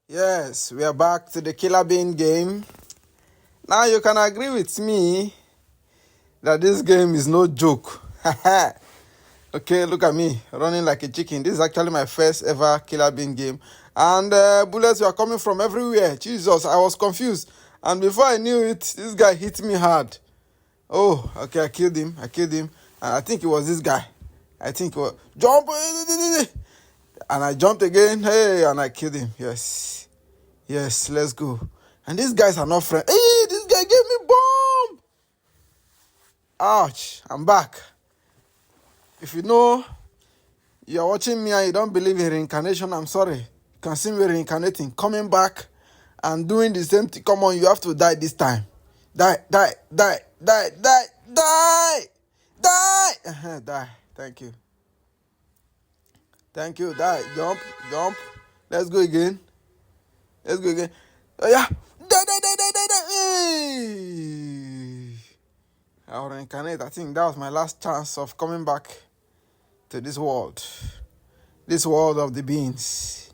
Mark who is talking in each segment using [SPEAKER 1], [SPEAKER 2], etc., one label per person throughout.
[SPEAKER 1] Yes, we are back to the Killer Bean game. Now you can agree with me that this game is no joke. Okay, look at me running like a chicken. This is actually my first ever Killer Bean game. And bullets were coming from everywhere. Jesus, I was confused. And before I knew it, this guy hit me hard. Oh, okay, I killed him. And I think it was this guy. I think it was... Jump! And I jumped again. Hey, and I killed him. Yes, let's go. And these guys are not friends. Hey, this guy gave me bomb. Ouch, I'm back. If you know you're watching me and you don't believe in reincarnation, I'm sorry. You can see me reincarnating, coming back and doing the same thing. Come on, you have to die this time. Die. Die. Thank you. Die. Jump. Let's go again. Oh, yeah. Die. Hey. I'll reincarnate. I think that was my last chance of coming back to this world. This world of the beans.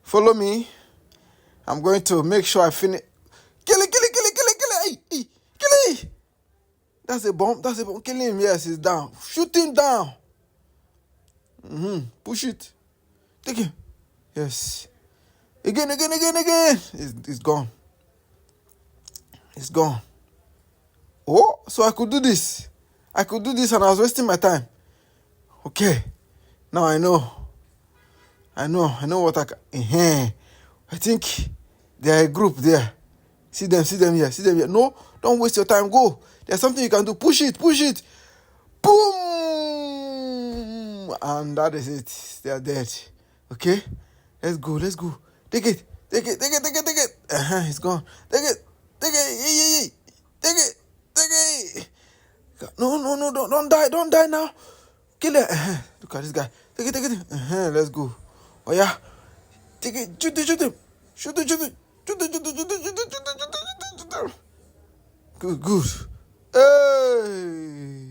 [SPEAKER 1] Follow me. I'm going to make sure I finish. Kill it. Hey. Kill it. That's a bomb. Kill him. Yes, he's down. Shoot him down. Push it. Take him. Yes. Again. It's gone. It's gone. Oh, so I could do this. And I was wasting my time. Okay. Now I know. I know what I can. I think they're a group there. See them here. No, don't waste your time. Go. There's something you can do. Push it. Boom! And that is it. They are dead. Okay? Let's go. Take it. It's gone. Take it. Yeah. Take it. No, don't die now. Kill it. Look at this guy. Take it. Let's go. Oh yeah. Take it. Shoot him. Shoot it. Good. Hey.